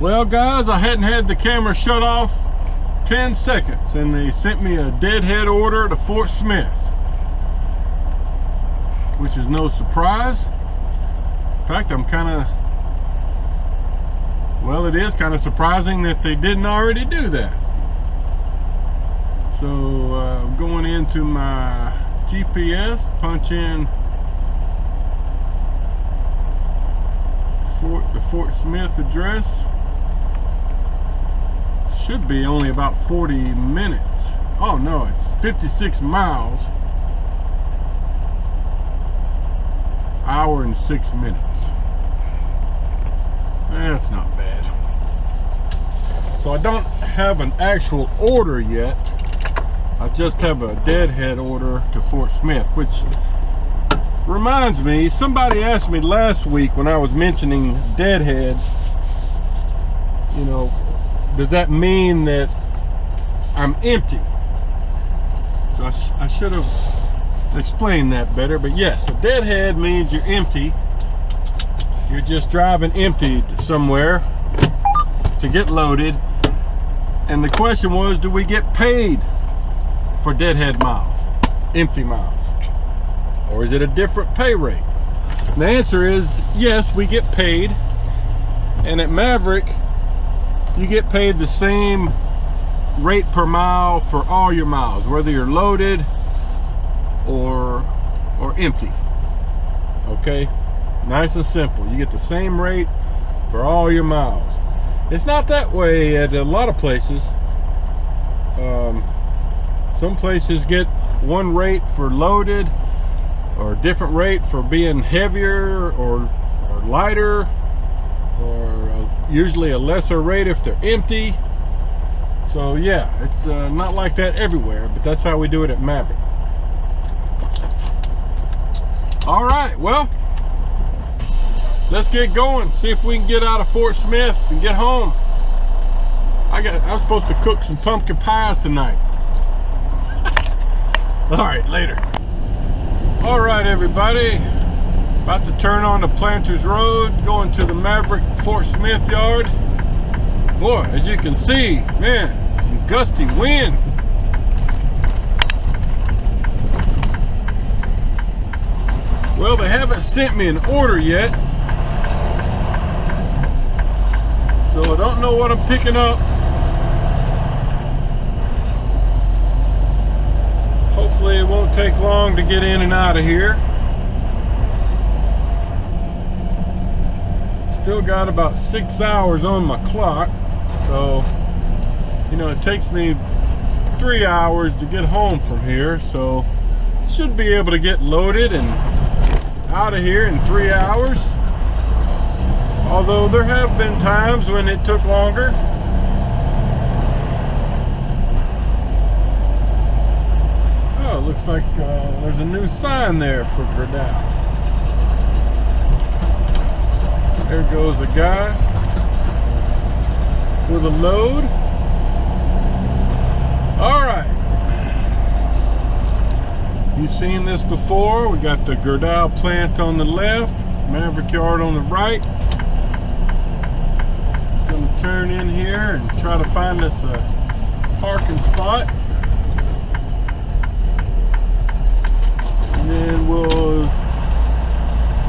Well guys, I hadn't had the camera shut off 10 seconds and they sent me a deadhead order to Fort Smith, which is no surprise. In fact, I'm well, it is kind of surprising that they didn't already do that. So going into my GPS, punch in the Fort Smith address. Should be only about 40 minutes. Oh no, it's 56 miles. Hour and 6 minutes. That's not bad. So I don't have an actual order yet. I just have a deadhead order to Fort Smith, which reminds me, somebody asked me last week when I was mentioning deadheads, you know, does that mean that I'm empty? So I should have explained that better, but yes, a deadhead means you're empty. You're just driving empty somewhere to get loaded. And the question was, do we get paid for deadhead miles, empty miles? Or is it a different pay rate? And the answer is yes, we get paid. And at Maverick, you get paid the same rate per mile for all your miles, whether you're loaded or empty. Okay, nice and simple. You get the same rate for all your miles. It's not that way at a lot of places. Some places get one rate for loaded, or a different rate for being heavier or lighter, or usually a lesser rate if they're empty. So yeah, it's not like that everywhere, but that's how we do it at Maverick. All right, well, let's get going. See if we can get out of Fort Smith and get home. I was supposed to cook some pumpkin pies tonight. All right, later. All right, everybody. About to turn on the Planters Road, going to the Maverick Fort Smith yard. Boy, as you can see, man, some gusty wind. Well, they haven't sent me an order yet, so I don't know what I'm picking up. Hopefully it won't take long to get in and out of here. Still got about 6 hours on my clock, so you know, it takes me 3 hours to get home from here, so should be able to get loaded and out of here in 3 hours. Although there have been times when it took longer. Oh, it looks like there's a new sign there for Gerdau. There goes a guy with a load. All right. You've seen this before. We got the Gerdau plant on the left, Maverick yard on the right. Gonna turn in here and try to find us a parking spot. And then we'll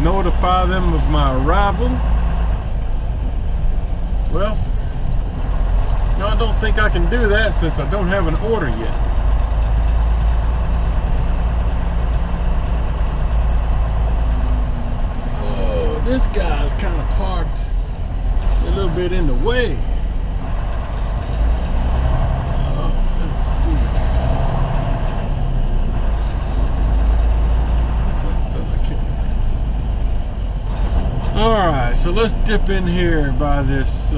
notify them of my arrival. Well, no, I don't think I can do that since I don't have an order yet. Oh, this guy's kind of parked a little bit in the way. Alright, so let's dip in here by this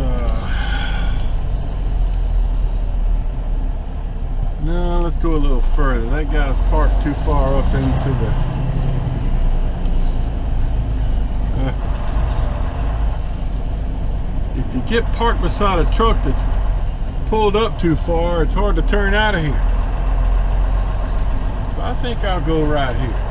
no, let's go a little further. That guy's parked too far up into the if you get parked beside a truck that's pulled up too far, it's hard to turn out of here. So I think I'll go right here.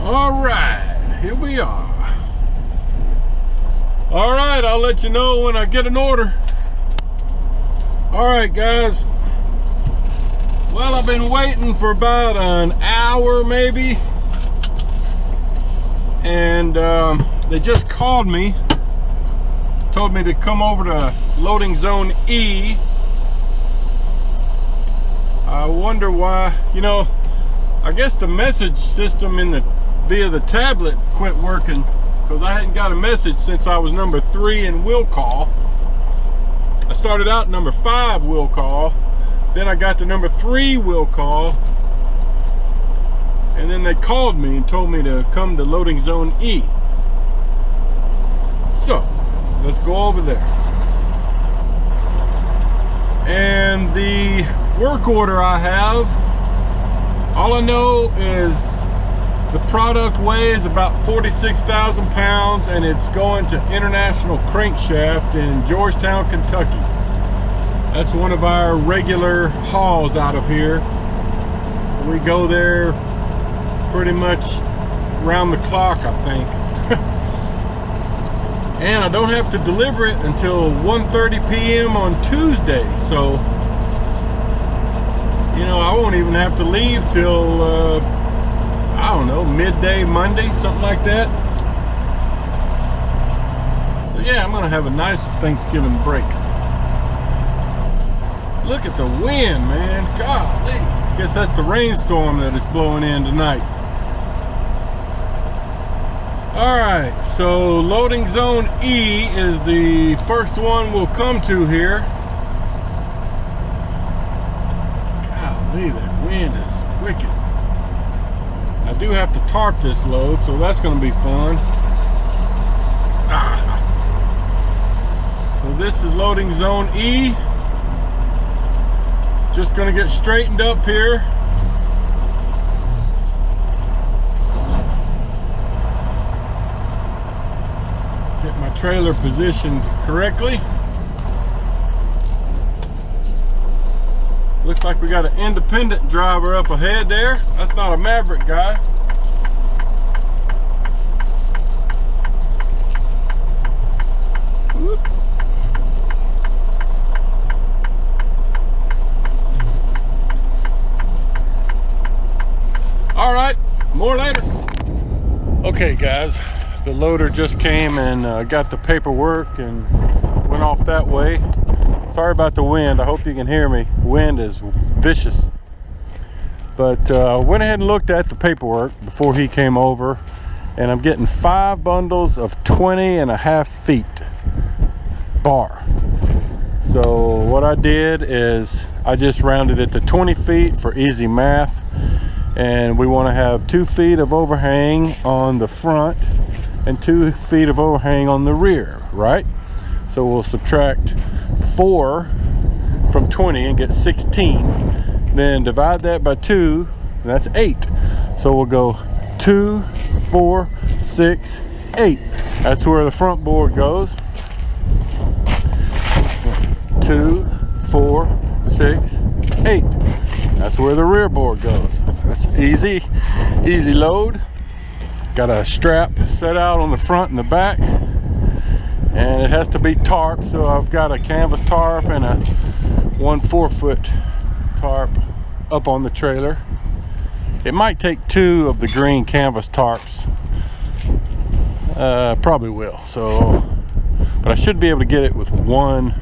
All right. here we are. All right, I'll let you know when I get an order. All right, guys. Well, I've been waiting for about an hour maybe. And they just called me. Told me to come over to loading zone E. I wonder why, you know, I guess the message system via the tablet quit working, because I hadn't got a message since I was number 3 in will call. I started out number 5 will call, then I got to number 3 will call, and then they called me and told me to come to loading zone E. So let's go over there. And the work order I have, all I know is the product weighs about 46,000 pounds and it's going to International Crankshaft in Georgetown, Kentucky. That's one of our regular hauls out of here. We go there pretty much round the clock, I think. And I don't have to deliver it until 1:30 p.m. on Tuesday, so you know, I won't even have to leave till I don't know, midday Monday, something like that. So yeah, I'm gonna have a nice Thanksgiving break. Look at the wind, man. Golly. Guess that's the rainstorm that is blowing in tonight. Alright, so loading zone E is the first one we'll come to here. Golly, that wind is wicked. I do have to tarp this load, so that's going to be fun. So this is loading zone E. Just going to get straightened up here. Get my trailer positioned correctly. Looks like we got an independent driver up ahead there. That's not a Maverick guy. Whoop. All right, more later. Okay, guys, the loader just came and got the paperwork and went off that way. Sorry about the wind. I hope you can hear me. Wind is vicious. But went ahead and looked at the paperwork before he came over, and I'm getting 5 bundles of 20.5 feet bar. So what I did is I just rounded it to 20 feet for easy math, and we want to have 2 feet of overhang on the front and 2 feet of overhang on the rear, right? So we'll subtract 4 from 20 and get 16. Then divide that by 2, and that's 8. So we'll go 2, 4, 6, 8. That's where the front board goes. 2, 4, 6, 8. That's where the rear board goes. That's easy load. Got a strap set out on the front and the back, and it has to be tarp, so I've got a canvas tarp and a 1 4-foot tarp up on the trailer. It might take 2 of the green canvas tarps, probably will, so, but I should be able to get it with 1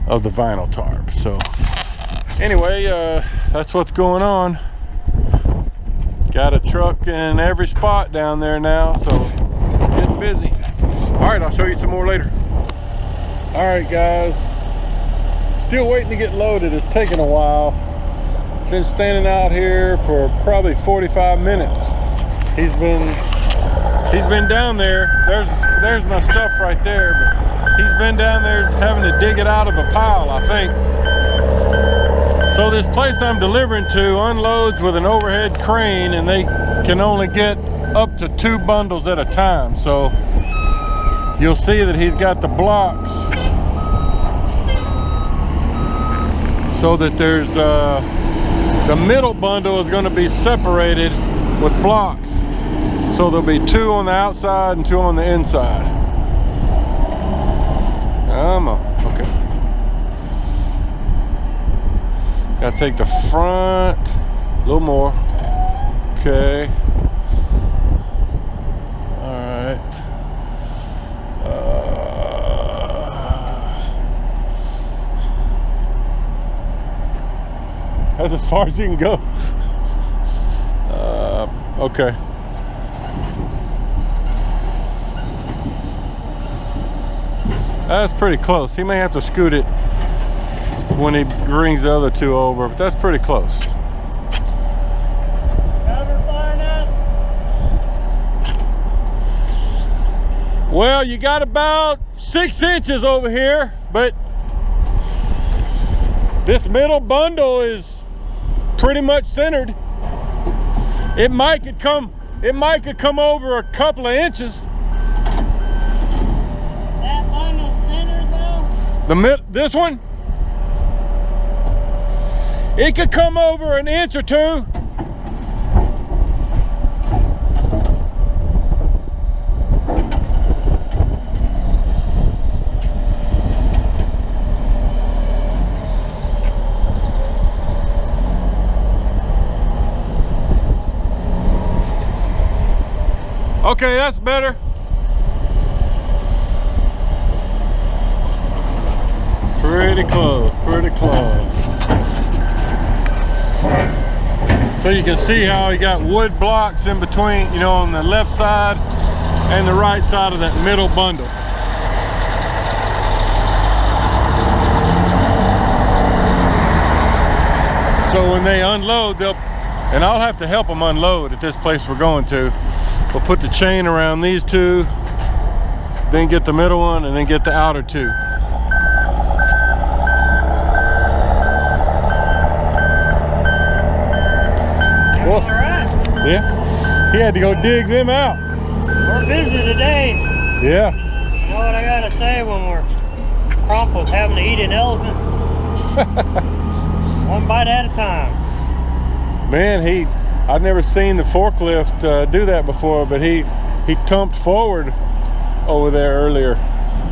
of the vinyl tarp. So anyway, that's what's going on. Got a truck in every spot down there now, so getting busy. All right, I'll show you some more later. All right, guys, still waiting to get loaded. It's taking a while. Been standing out here for probably 45 minutes. He's been down there. There's my stuff right there, but he's been down there having to dig it out of a pile, I think. So this place I'm delivering to unloads with an overhead crane, and they can only get up to 2 bundles at a time. So you'll see that he's got the blocks so that there's the middle bundle is going to be separated with blocks. So there'll be 2 on the outside and 2 on the inside. Come on. Okay. Gotta take the front a little more. Okay. All right. That's as far as you can go. Okay. That's pretty close. He may have to scoot it when he brings the other 2 over, but that's pretty close. Well, you got about 6 inches over here, but this middle bundle is pretty much centered. It might could come over a couple of inches. That bundle centered though? This one? It could come over an inch or 2. Okay, that's better. Pretty close, pretty close. So you can see how he got wood blocks in between, you know, on the left side and the right side of that middle bundle. So when they unload, and I'll have to help them unload at this place we're going to. We'll put the chain around these 2, then get the middle one, and then get the outer 2. Well, all right. Yeah, he had to go dig them out. We're busy today. Yeah. You know what I gotta say when we're prompt with having to eat an elephant? One bite at a time. Man, I'd never seen the forklift do that before, but he tumped forward over there earlier.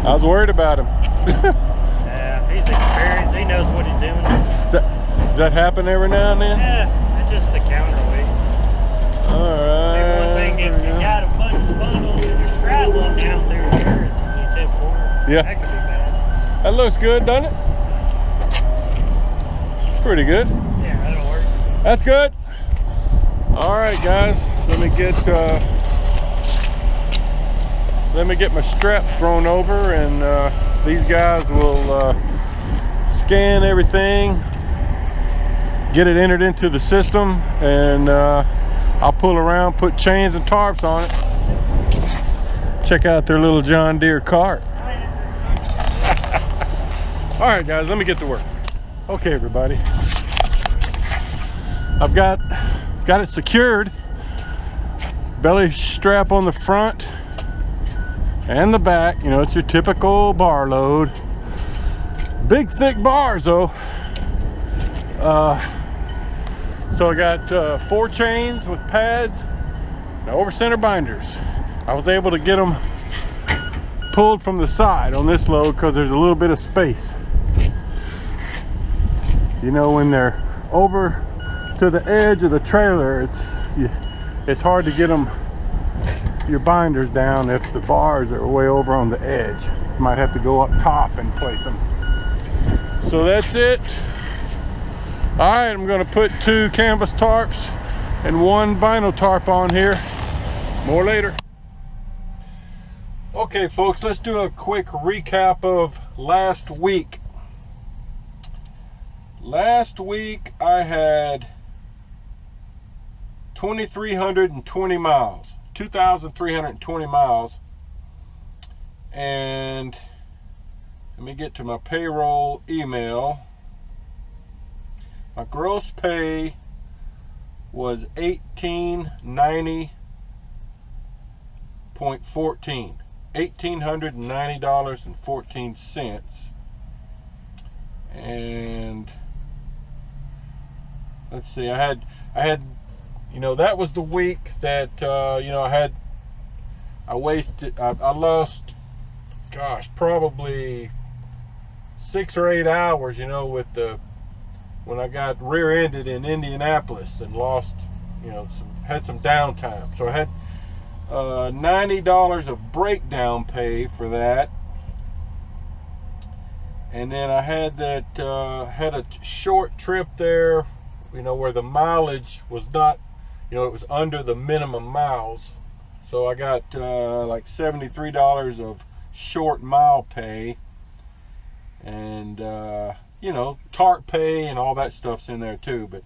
I was worried about him. Yeah, he's experienced. He knows what he's doing. Does that happen every now and then? Yeah, it's just the counterweight. All right. And one thing, if you got a bunch of bundles and you're traveling down through here, it's 22.4. Yeah. That could be bad. That looks good, doesn't it? Pretty good. Yeah, that'll work. That's good. All right, guys. Let me get my straps thrown over, and these guys will scan everything, get it entered into the system, and I'll pull around, put chains and tarps on it. Check out their little John Deere cart. All right, guys, let me get to work. Okay, everybody. I've got it secured. Belly strap on the front and the back. You know, it's your typical bar load. Big thick bars though. So I got 4 chains with pads and over center binders. I was able to get them pulled from the side on this load because there's a little bit of space. You know, when they're over to the edge of the trailer, it's hard to get your binders down if the bars are way over on the edge. You might have to go up top and place them. So that's it. All right, I'm going to put 2 canvas tarps and 1 vinyl tarp on here. More later. Okay, folks, let's do a quick recap of last week. Last week I had 2,320 miles, 2,320 miles, and let me get to my payroll email. My gross pay was $1,890.14, $1,890.14, and let's see, I had you know, that was the week that, you know, I lost, gosh, probably 6 or 8 hours, you know, when I got rear-ended in Indianapolis and lost, you know, had some downtime. So I had $90 of breakdown pay for that. And then I had had a short trip there, you know, where the mileage was not, you know, it was under the minimum miles. So I got like $73 of short mile pay, and you know, TARP pay and all that stuff's in there too. But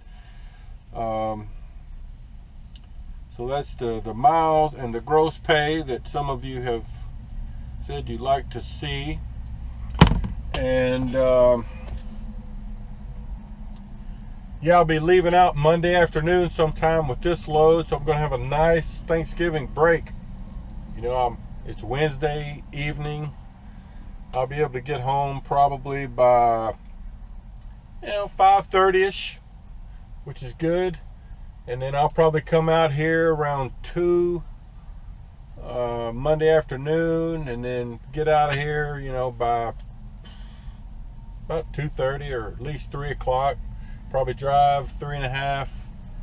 so that's the miles and the gross pay that some of you have said you'd like to see. And yeah, I'll be leaving out Monday afternoon sometime with this load, so I'm going to have a nice Thanksgiving break. You know, it's Wednesday evening. I'll be able to get home probably by, you know, 5:30ish, which is good. And then I'll probably come out here around 2 Monday afternoon, and then get out of here, you know, by about 2:30 or at least 3 o'clock. Probably drive 3.5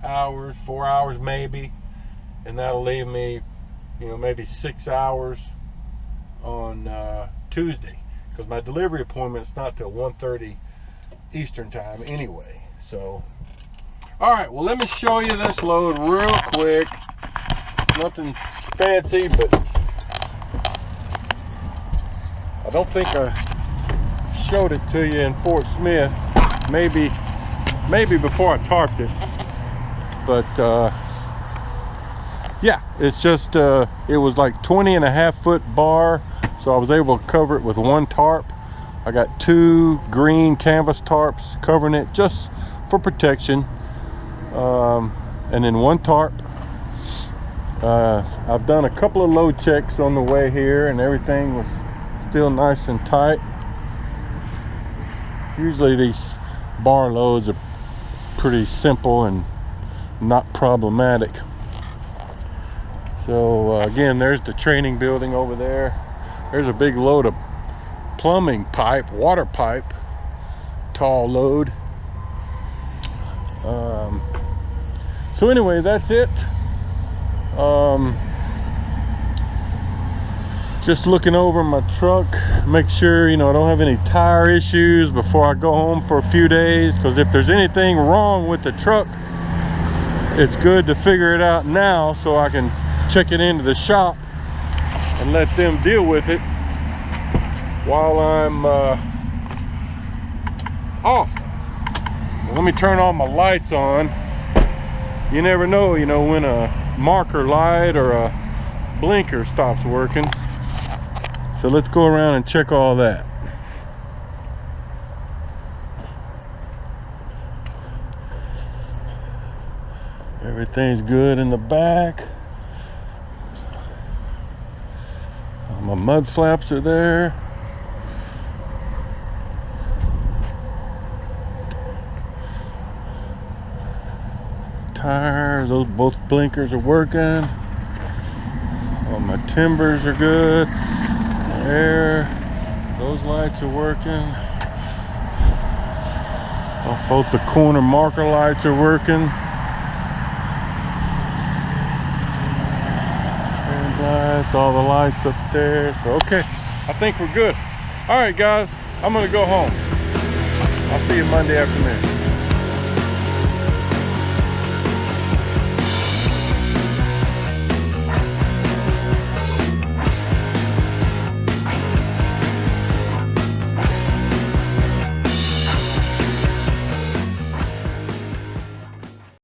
hours, 4 hours maybe, and that'll leave me, you know, maybe 6 hours on Tuesday, because my delivery appointment's not till 1:30 Eastern time anyway. So, all right, well, let me show you this load real quick. Nothing fancy, but I don't think I showed it to you in Fort Smith. Maybe before I tarped it, but yeah, it's just it was like 20.5-foot bar, so I was able to cover it with one tarp. I got 2 green canvas tarps covering it just for protection, and then one tarp. I've done a couple of load checks on the way here, and everything was still nice and tight. Usually these bar loads are pretty simple and not problematic. So again, there's the training building over there. There's a big load of plumbing pipe, water pipe, tall load. So anyway, that's it. Just looking over my truck, make sure, you know, I don't have any tire issues before I go home for a few days, because if there's anything wrong with the truck, it's good to figure it out now so I can check it into the shop and let them deal with it while I'm off. So let me turn all my lights on. You never know, you know, when a marker light or a blinker stops working. So let's go around and check all that. Everything's good in the back. All my mud flaps are there. Tires, those both blinkers are working. All my timbers are good. Air, those lights are working. Both the corner marker lights are working. And lights, all the lights up there. So okay, I think we're good. All right, guys, I'm gonna go home. I'll see you Monday afternoon.